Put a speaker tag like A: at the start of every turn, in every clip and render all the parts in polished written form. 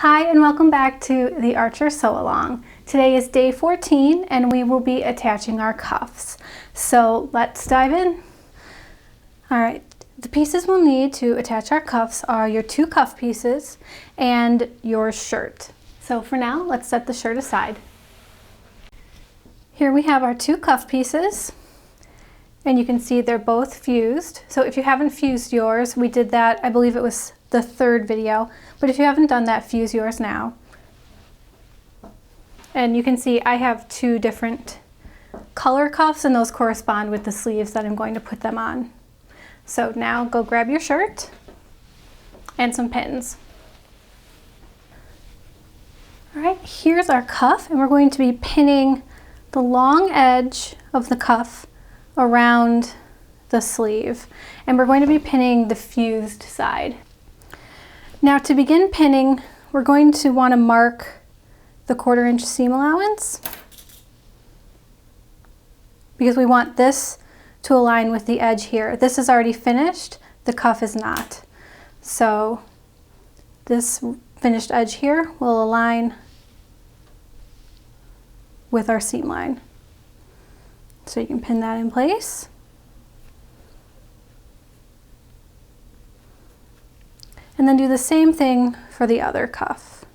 A: Hi and welcome back to the Archer Sew Along. Today is day 14 and we will be attaching our cuffs. So let's dive in. Alright, the pieces we'll need to attach our cuffs are your two cuff pieces and your shirt. So for now, let's set the shirt aside. Here we have our two cuff pieces and you can see they're both fused. So if you haven't fused yours, we did that, I believe it was the third video, but if you haven't done that, fuse yours now. And you can see I have two different color cuffs and those correspond with the sleeves that I'm going to put them on. So now go grab your shirt and some pins. All right, here's our cuff and we're going to be pinning the long edge of the cuff around the sleeve. And we're going to be pinning the fused side. Now to begin pinning, we're going to want to mark the 1/4 inch seam allowance because we want this to align with the edge here. This is already finished, the cuff is not. So this finished edge here will align with our seam line. So you can pin that in place. And then do the same thing for the other cuff.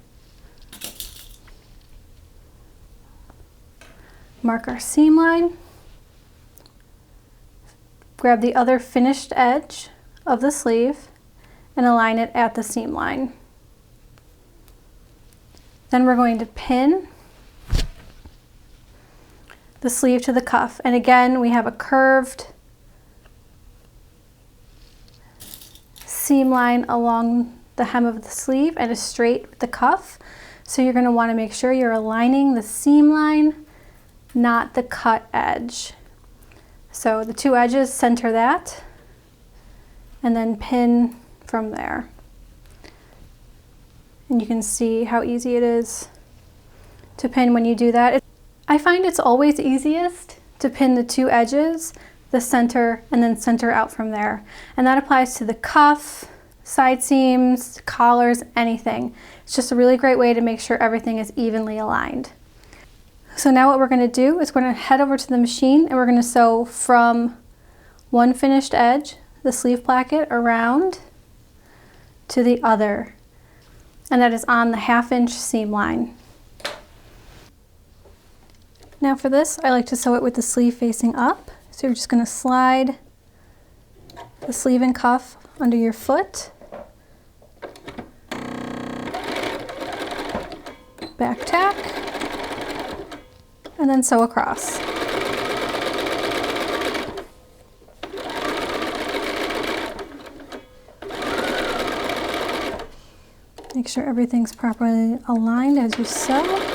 A: Mark our seam line. Grab the other finished edge of the sleeve and align it at the seam line. Then we're going to pin the sleeve to the cuff. And again, we have a curved seam line along the hem of the sleeve and a straight with the cuff. So you're going to want to make sure you're aligning the seam line, not the cut edge. So the two edges, center that and then pin from there. And you can see how easy it is to pin when you do that. I find it's always easiest to pin the two edges, the center, and then center out from there. And that applies to the cuff, side seams, collars, anything. It's just a really great way to make sure everything is evenly aligned. So now what we're going to do is we're going to head over to the machine and we're going to sew from one finished edge, the sleeve placket, around to the other. And that is on the 1/2 inch seam line. Now for this, I like to sew it with the sleeve facing up. So you're just going to slide the sleeve and cuff under your foot, back tack, and then sew across. Make sure everything's properly aligned as you sew.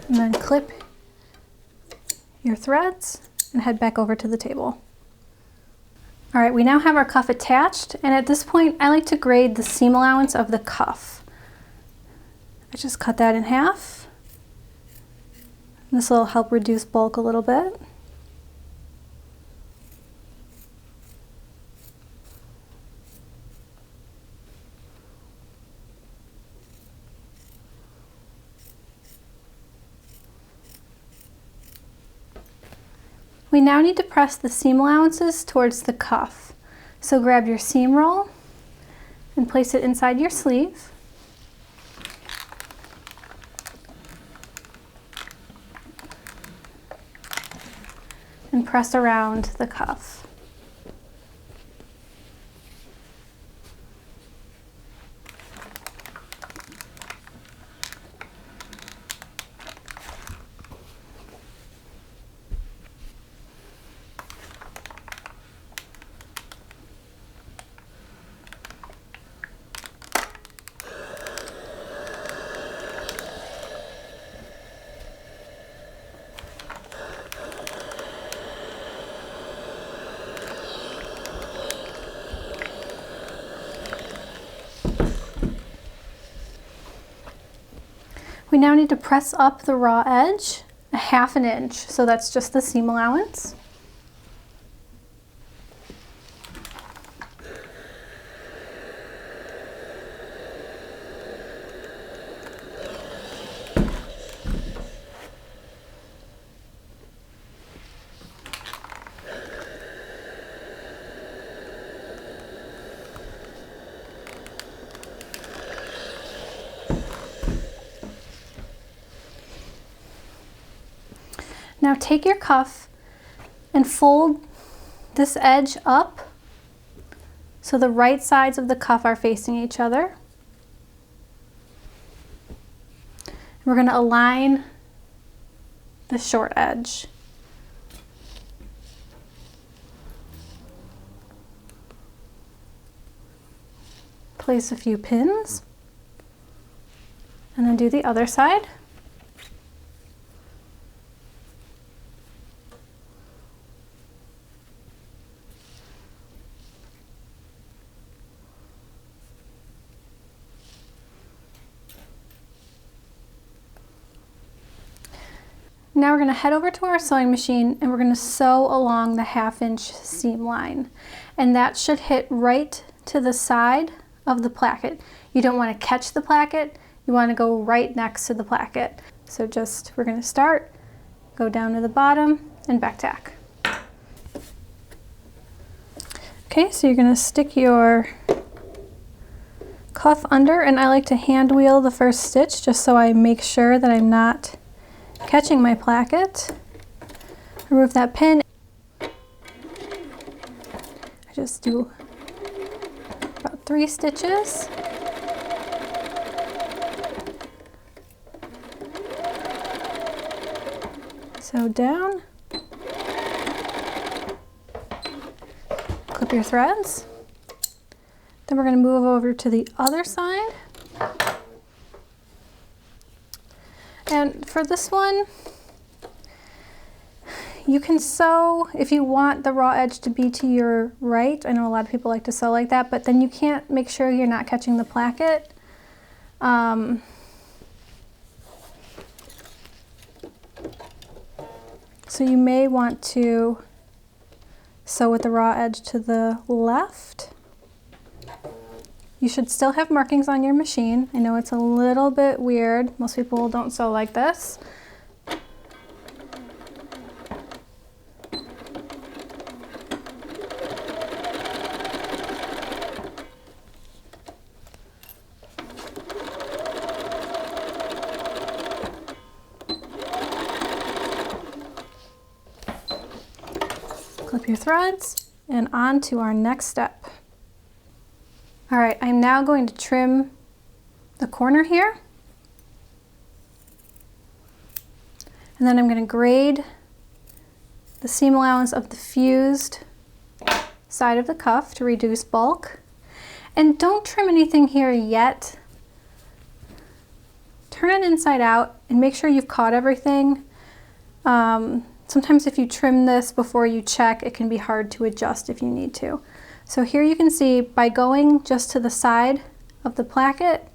A: And then clip your threads and head back over to the table. All right, we now have our cuff attached, and at this point I like to grade the seam allowance of the cuff. I just cut that in half. This will help reduce bulk a little bit. We now need to press the seam allowances towards the cuff. So grab your seam roll and place it inside your sleeve. And press around the cuff. We now need to press up the raw edge a 1/2 inch, so that's just the seam allowance. Now take your cuff and fold this edge up so the right sides of the cuff are facing each other. We're going to align the short edge. Place a few pins and then do the other side. Now we're going to head over to our sewing machine and we're going to sew along the 1/2 inch seam line. And that should hit right to the side of the placket. You don't want to catch the placket, you want to go right next to the placket. So we're going to start, go down to the bottom and back tack. Okay, so you're going to stick your cuff under, and I like to hand wheel the first stitch just so I make sure that I'm not catching my placket. Remove that pin. I just do about 3 stitches. Sew down. Clip your threads. Then we're going to move over to the other side. And for this one, you can sew if you want the raw edge to be to your right. I know a lot of people like to sew like that, but then you can't make sure you're not catching the placket. So you may want to sew with the raw edge to the left. You should still have markings on your machine. I know it's a little bit weird. Most people don't sew like this. Clip your threads and on to our next step. All right, I'm now going to trim the corner here. And then I'm going to grade the seam allowance of the fused side of the cuff to reduce bulk. And don't trim anything here yet. Turn it inside out and make sure you've caught everything. Sometimes if you trim this before you check, it can be hard to adjust if you need to. So here you can see by going just to the side of the placket,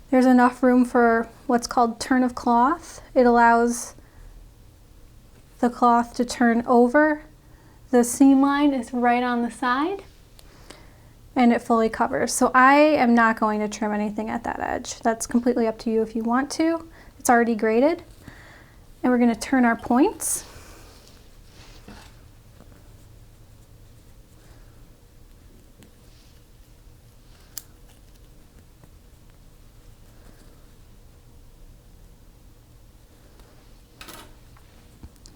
A: there's enough room for what's called turn of cloth. It allows the cloth to turn over. The seam line is right on the side and it fully covers. So I am not going to trim anything at that edge. That's completely up to you if you want to. It's already graded. And we're going to turn our points.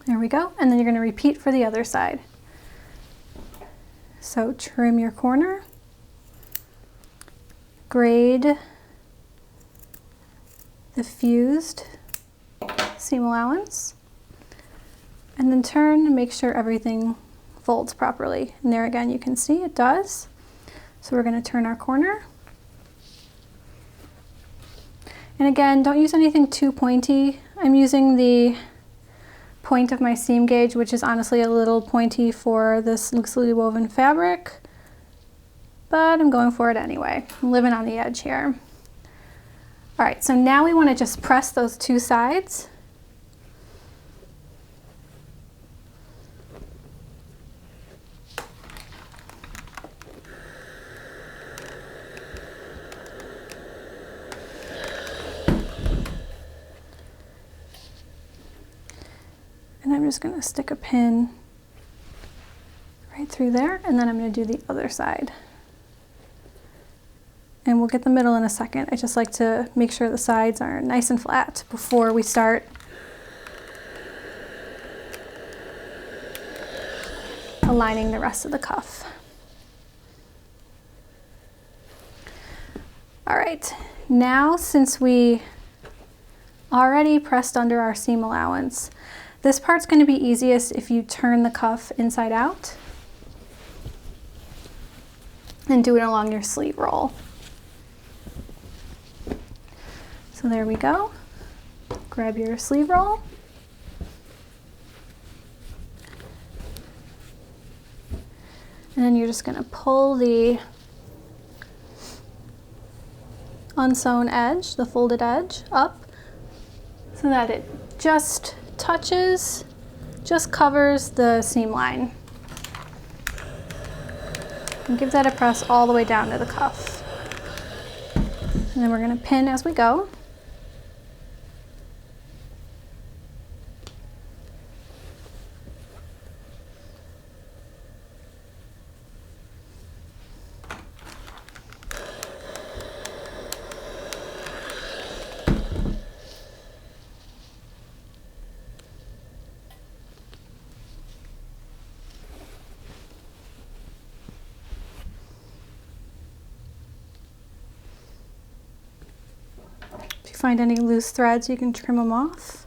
A: There we go, and then you're going to repeat for the other side. So trim your corner, grade the fused seam allowance, and then turn and make sure everything folds properly. And there again you can see it does. So we're going to turn our corner. And again, don't use anything too pointy. I'm using the point of my seam gauge, which is honestly a little pointy for this loosely woven fabric, but I'm going for it anyway. I'm living on the edge here. All right, so now we want to just press those two sides. And I'm just going to stick a pin right through there, and then I'm going to do the other side. And we'll get the middle in a second. I just like to make sure the sides are nice and flat before we start aligning the rest of the cuff. All right, now since we already pressed under our seam allowance, this part's going to be easiest if you turn the cuff inside out and do it along your sleeve roll. So there we go. Grab your sleeve roll. And then you're just going to pull the unsewn edge, the folded edge, up so that it just touches, just covers the seam line. And give that a press all the way down to the cuff. And then we're going to pin as we go. Find any loose threads, you can trim them off.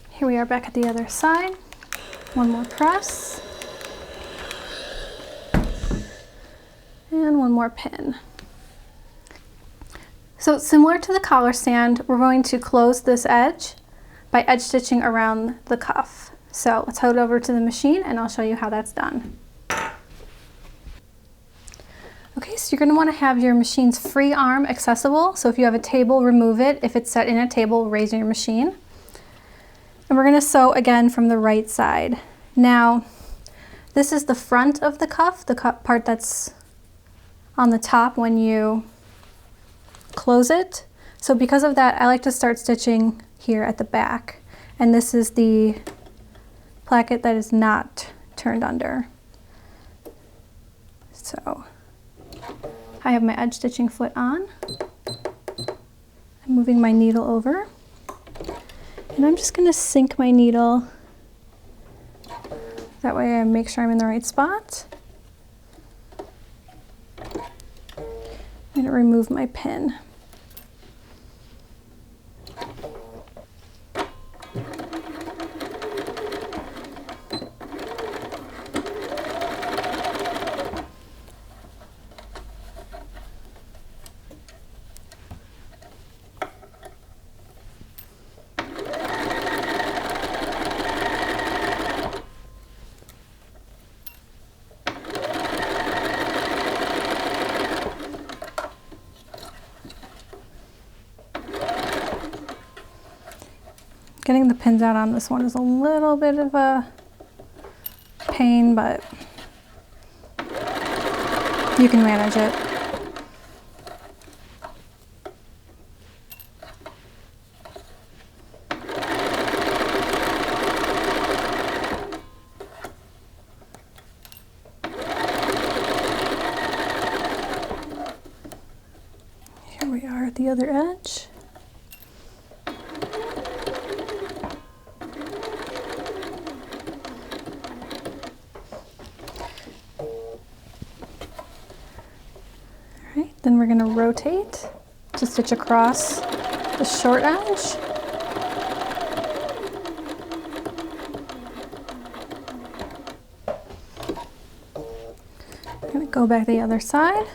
A: Here we are back at the other side. One more press. And one more pin. So similar to the collar stand, we're going to close this edge by edge stitching around the cuff. So let's head over to the machine and I'll show you how that's done. Okay, so you're going to want to have your machine's free arm accessible. So if you have a table, remove it. If it's set in a table, raise your machine. And we're going to sew again from the right side. Now, this is the front of the cuff, the part that's on the top when you close it. So because of that, I like to start stitching here at the back. And this is the placket that is not turned under. So I have my edge stitching foot on. I'm moving my needle over. And I'm just going to sink my needle. That way I make sure I'm in the right spot. I'm going to remove my pin. Getting the pins out on this one is a little bit of a pain, but you can manage it. Here we are at the other edge. Then we're going to rotate to stitch across the short edge. Go back the other side.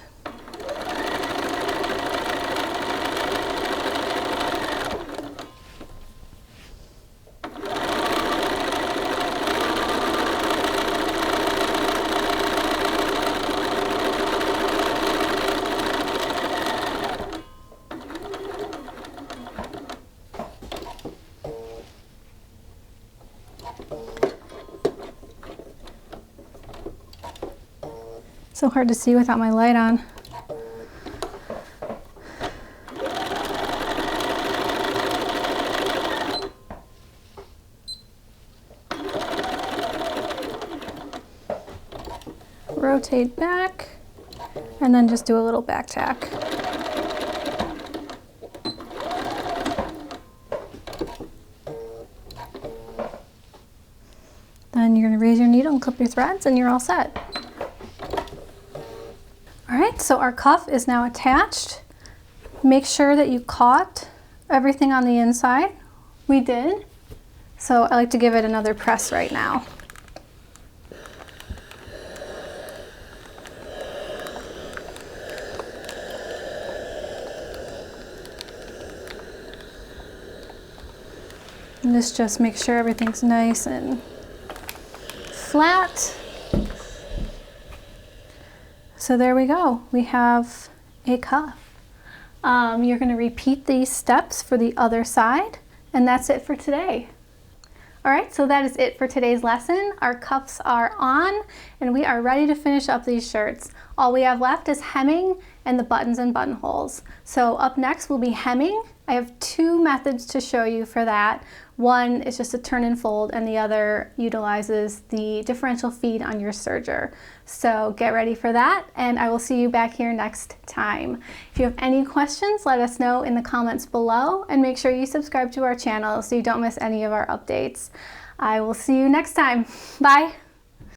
A: So hard to see without my light on. Rotate back, and then just do a little back tack. Then you're going to raise your needle and clip your threads, and you're all set. All right, so our cuff is now attached. Make sure that you caught everything on the inside. We did. So I like to give it another press right now. And this just makes sure everything's nice and flat. So there we go. We have a cuff. You're going to repeat these steps for the other side, and that's it for today. All right, so that is it for today's lesson. Our cuffs are on, and we are ready to finish up these shirts. All we have left is hemming and the buttons and buttonholes. So up next will be hemming. I have two methods to show you for that. One is just a turn and fold, and the other utilizes the differential feed on your serger. So get ready for that, and I will see you back here next time. If you have any questions, let us know in the comments below, and make sure you subscribe to our channel so you don't miss any of our updates. I will see you next time. Bye.